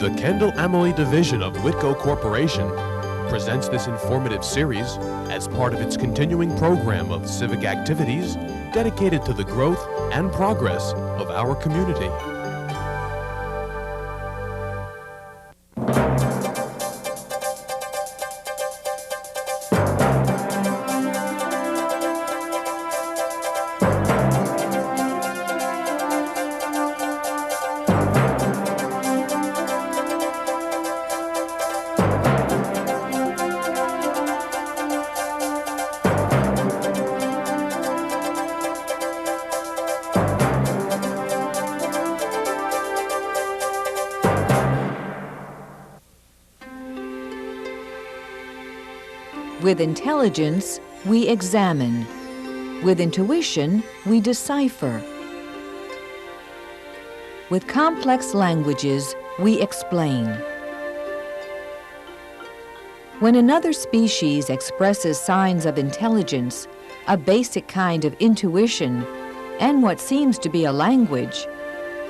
The Kendall Amelie Division of Whitco Corporation presents this informative series as part of its continuing program of civic activities dedicated to the growth and progress of our community. With intelligence, we examine. With intuition, we decipher. With complex languages, we explain. When another species expresses signs of intelligence, a basic kind of intuition, and what seems to be a language,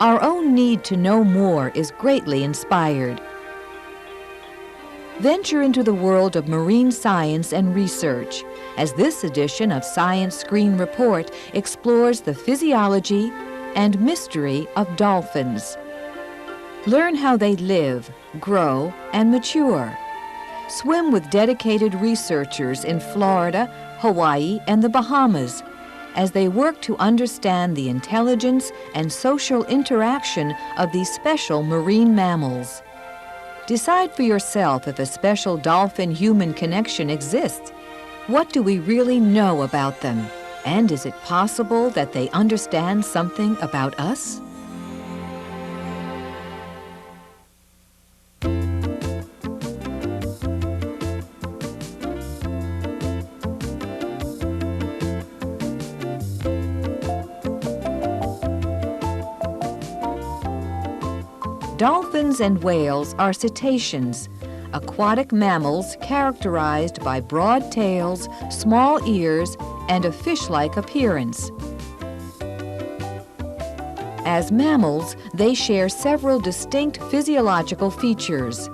our own need to know more is greatly inspired. Venture into the world of marine science and research, as this edition of Science Screen Report explores the physiology and mystery of dolphins. Learn how they live, grow, and mature. Swim with dedicated researchers in Florida, Hawaii, and the Bahamas as they work to understand the intelligence and social interaction of these special marine mammals. Decide for yourself if a special dolphin-human connection exists. What do we really know about them? And is it possible that they understand something about us? Dolphins and whales are cetaceans, aquatic mammals characterized by broad tails, small ears, and a fish-like appearance. As mammals, they share several distinct physiological features.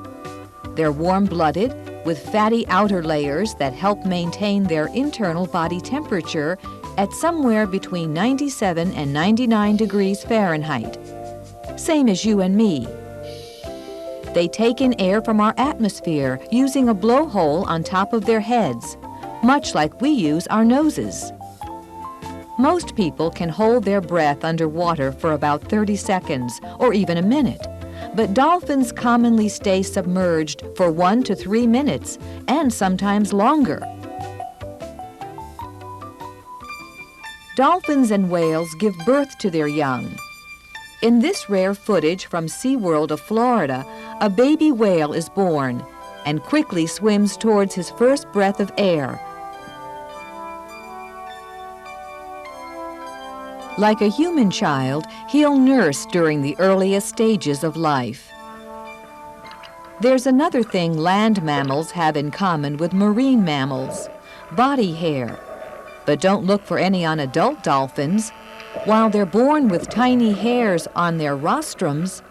They're warm-blooded, with fatty outer layers that help maintain their internal body temperature at somewhere between 97 and 99 degrees Fahrenheit. Same as you and me. They take in air from our atmosphere using a blowhole on top of their heads, much like we use our noses. Most people can hold their breath underwater for about 30 seconds or even a minute, but dolphins commonly stay submerged for 1 to 3 minutes and sometimes longer. Dolphins and whales give birth to their young. In this rare footage from SeaWorld of Florida, a baby whale is born and quickly swims towards his first breath of air. Like a human child, he'll nurse during the earliest stages of life. There's another thing land mammals have in common with marine mammals: body hair. But don't look for any on adult dolphins. While they're born with tiny hairs on their rostrums,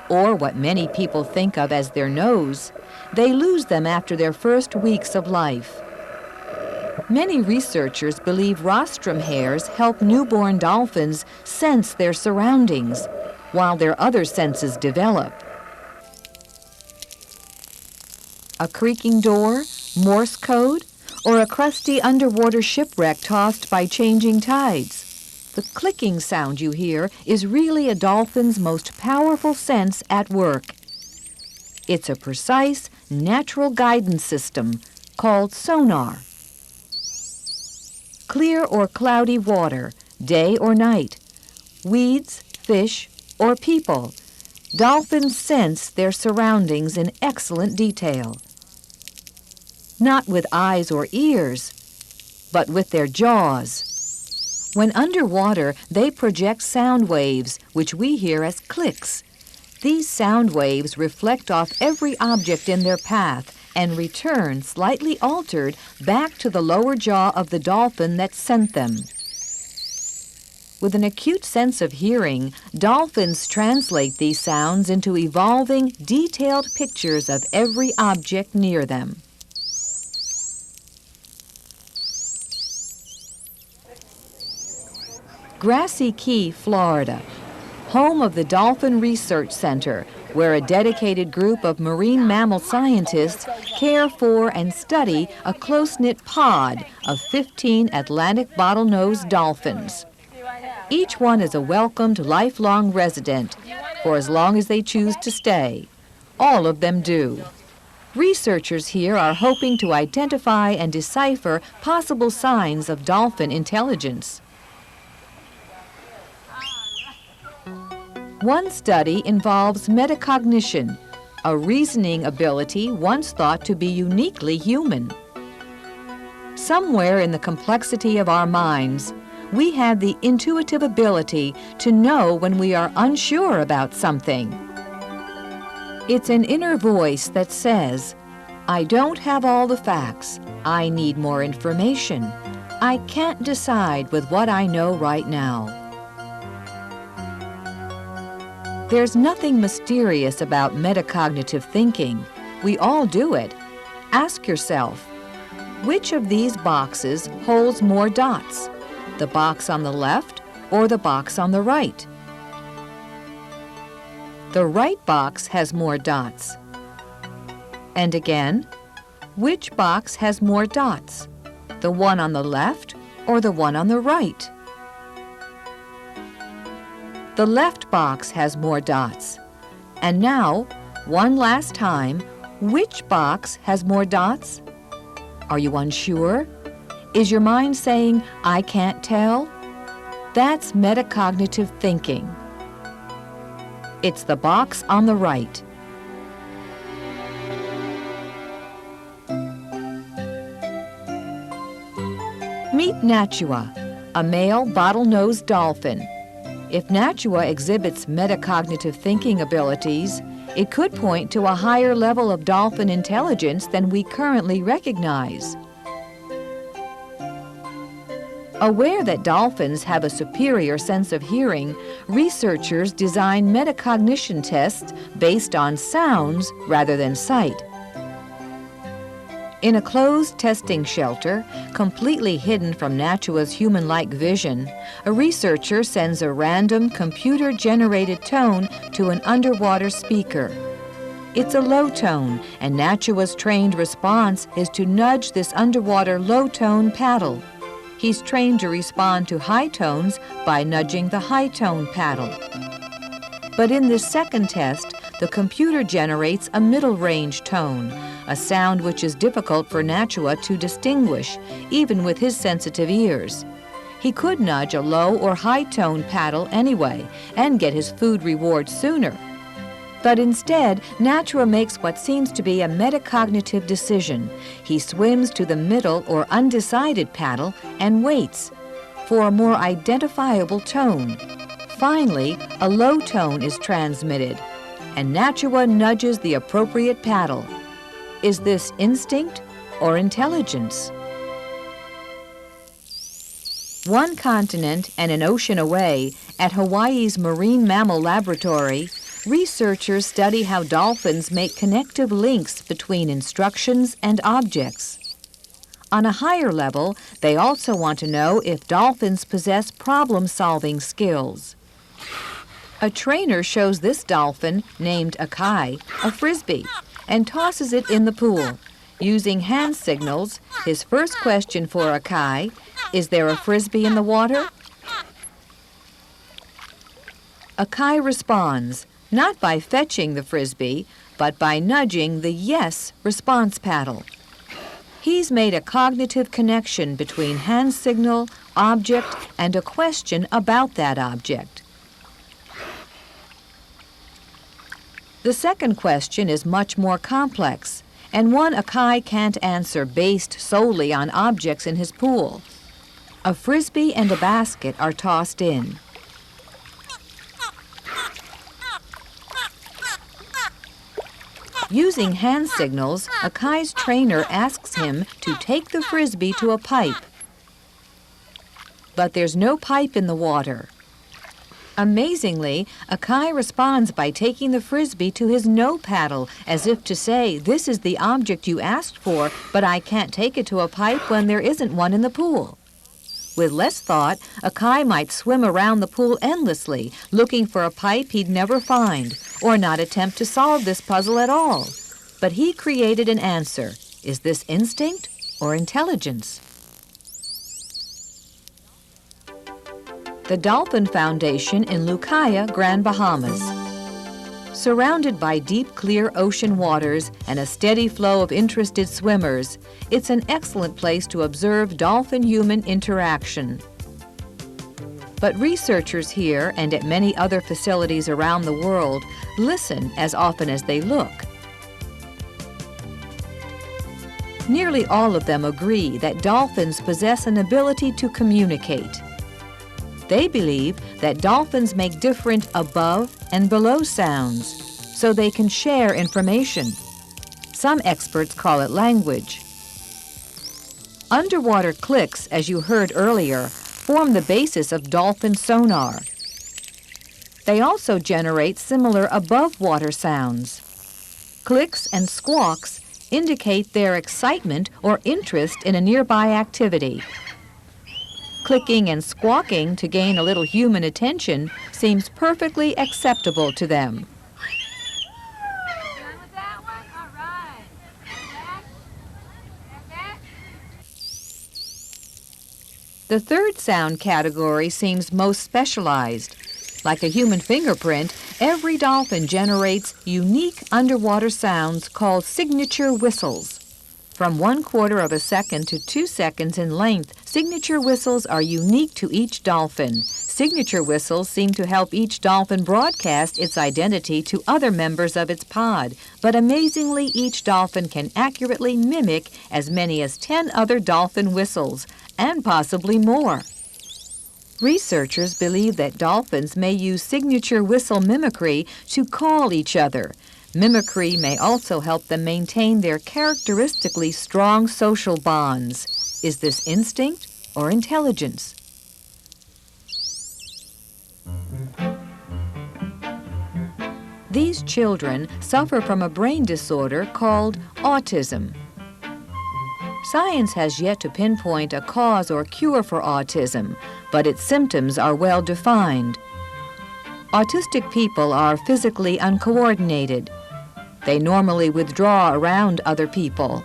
or what many people think of as their nose, they lose them after their first weeks of life. Many researchers believe rostrum hairs help newborn dolphins sense their surroundings, while their other senses develop. A creaking door, Morse code, or a crusty underwater shipwreck tossed by changing tides? The clicking sound you hear is really a dolphin's most powerful sense at work. It's a precise, natural guidance system called sonar. Clear or cloudy water, day or night, weeds, fish, or people, dolphins sense their surroundings in excellent detail. Not with eyes or ears, but with their jaws. When underwater, they project sound waves, which we hear as clicks. These sound waves reflect off every object in their path and return, slightly altered, back to the lower jaw of the dolphin that sent them. With an acute sense of hearing, dolphins translate these sounds into evolving, detailed pictures of every object near them. Grassy Key, Florida, home of the Dolphin Research Center, where a dedicated group of marine mammal scientists care for and study a close-knit pod of 15 Atlantic bottlenose dolphins. Each one is a welcomed lifelong resident for as long as they choose to stay. All of them do. Researchers here are hoping to identify and decipher possible signs of dolphin intelligence. One study involves metacognition, a reasoning ability once thought to be uniquely human. Somewhere in the complexity of our minds, we have the intuitive ability to know when we are unsure about something. It's an inner voice that says, "I don't have all the facts. I need more information. I can't decide with what I know right now." There's nothing mysterious about metacognitive thinking. We all do it. Ask yourself, which of these boxes holds more dots? The box on the left or the box on the right? The right box has more dots. And again, which box has more dots? The one on the left or the one on the right? The left box has more dots. And now, one last time, which box has more dots? Are you unsure? Is your mind saying, "I can't tell"? That's metacognitive thinking. It's the box on the right. Meet Nachua, a male bottlenose dolphin. If Nachua exhibits metacognitive thinking abilities, it could point to a higher level of dolphin intelligence than we currently recognize. Aware that dolphins have a superior sense of hearing, researchers design metacognition tests based on sounds rather than sight. In a closed testing shelter, completely hidden from Nachua's human-like vision, a researcher sends a random computer-generated tone to an underwater speaker. It's a low tone, and Nachua's trained response is to nudge this underwater low-tone paddle. He's trained to respond to high tones by nudging the high-tone paddle. But in this second test, the computer generates a middle-range tone, a sound which is difficult for Nachua to distinguish, even with his sensitive ears. He could nudge a low or high-tone paddle anyway and get his food reward sooner. But instead, Nachua makes what seems to be a metacognitive decision. He swims to the middle or undecided paddle and waits for a more identifiable tone. Finally, a low tone is transmitted, and Nachua nudges the appropriate paddle. Is this instinct or intelligence? One continent and an ocean away, at Hawaii's Marine Mammal Laboratory, researchers study how dolphins make connective links between instructions and objects. On a higher level, they also want to know if dolphins possess problem-solving skills. A trainer shows this dolphin, named Akai, a frisbee, and tosses it in the pool. Using hand signals, his first question for Akai, "Is there a frisbee in the water?" Akai responds, not by fetching the frisbee, but by nudging the yes response paddle. He's made a cognitive connection between hand signal, object, and a question about that object. The second question is much more complex, and one Akai can't answer based solely on objects in his pool. A frisbee and a basket are tossed in. Using hand signals, Akai's trainer asks him to take the frisbee to a pipe. But there's no pipe in the water. Amazingly, Akai responds by taking the frisbee to his no paddle, as if to say, "This is the object you asked for, but I can't take it to a pipe when there isn't one in the pool." With less thought, Akai might swim around the pool endlessly, looking for a pipe he'd never find, or not attempt to solve this puzzle at all. But he created an answer. Is this instinct or intelligence? The Dolphin Foundation in Lucaya, Grand Bahamas. Surrounded by deep, clear ocean waters and a steady flow of interested swimmers, it's an excellent place to observe dolphin-human interaction. But researchers here and at many other facilities around the world listen as often as they look. Nearly all of them agree that dolphins possess an ability to communicate. They believe that dolphins make different above and below sounds, so they can share information. Some experts call it language. Underwater clicks, as you heard earlier, form the basis of dolphin sonar. They also generate similar above-water sounds. Clicks and squawks indicate their excitement or interest in a nearby activity. Clicking and squawking to gain a little human attention seems perfectly acceptable to them. Done with that one? All right. Back. The third sound category seems most specialized. Like a human fingerprint, every dolphin generates unique underwater sounds called signature whistles. From 1/4 of a second to 2 seconds in length, signature whistles are unique to each dolphin. Signature whistles seem to help each dolphin broadcast its identity to other members of its pod, but amazingly, each dolphin can accurately mimic as many as 10 other dolphin whistles, and possibly more. Researchers believe that dolphins may use signature whistle mimicry to call each other. Mimicry may also help them maintain their characteristically strong social bonds. Is this instinct or intelligence? These children suffer from a brain disorder called autism. Science has yet to pinpoint a cause or cure for autism, but its symptoms are well defined. Autistic people are physically uncoordinated. They normally withdraw around other people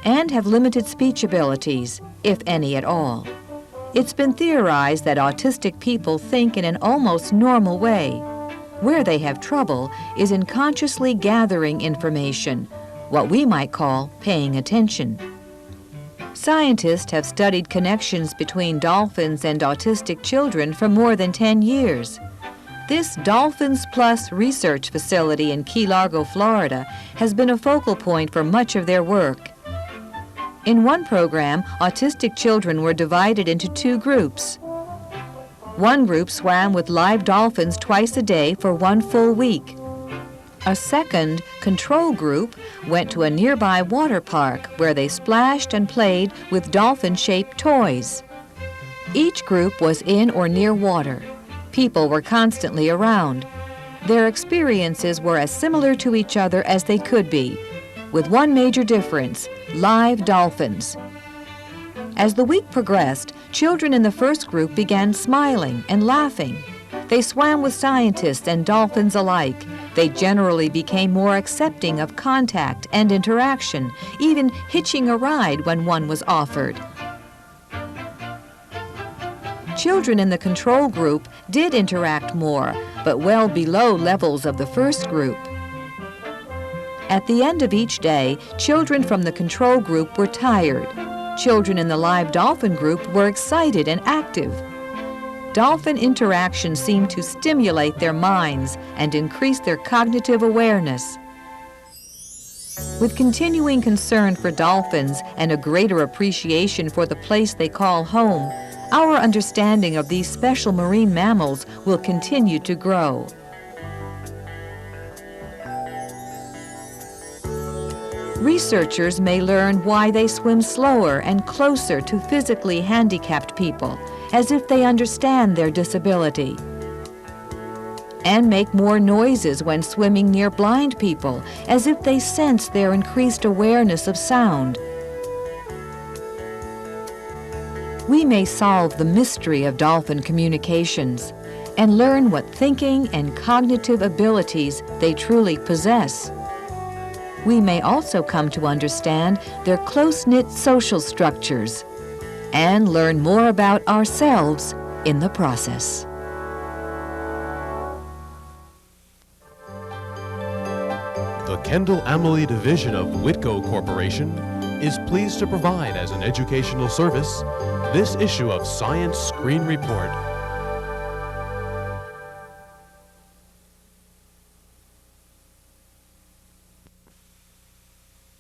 and have limited speech abilities, if any at all. It's been theorized that autistic people think in an almost normal way. Where they have trouble is in consciously gathering information, what we might call paying attention. Scientists have studied connections between dolphins and autistic children for more than 10 years. This Dolphins Plus research facility in Key Largo, Florida, has been a focal point for much of their work. In one program, autistic children were divided into 2 groups. One group swam with live dolphins twice a day for 1 full week. A second, control group, went to a nearby water park where they splashed and played with dolphin-shaped toys. Each group was in or near water. People were constantly around. Their experiences were as similar to each other as they could be, with one major difference: live dolphins. As the week progressed, children in the first group began smiling and laughing. They swam with scientists and dolphins alike. They generally became more accepting of contact and interaction, even hitching a ride when one was offered. Children in the control group did interact more, but well below levels of the first group. At the end of each day, children from the control group were tired. Children in the live dolphin group were excited and active. Dolphin interaction seemed to stimulate their minds and increase their cognitive awareness. With continuing concern for dolphins and a greater appreciation for the place they call home, our understanding of these special marine mammals will continue to grow. Researchers may learn why they swim slower and closer to physically handicapped people, as if they understand their disability. and make more noises when swimming near blind people, as if they sense their increased awareness of sound. We may solve the mystery of dolphin communications and learn what thinking and cognitive abilities they truly possess. We may also come to understand their close-knit social structures and learn more about ourselves in the process. The Kendall Amelie Division of Whitco Corporation is pleased to provide as an educational service this issue of Science Screen Report.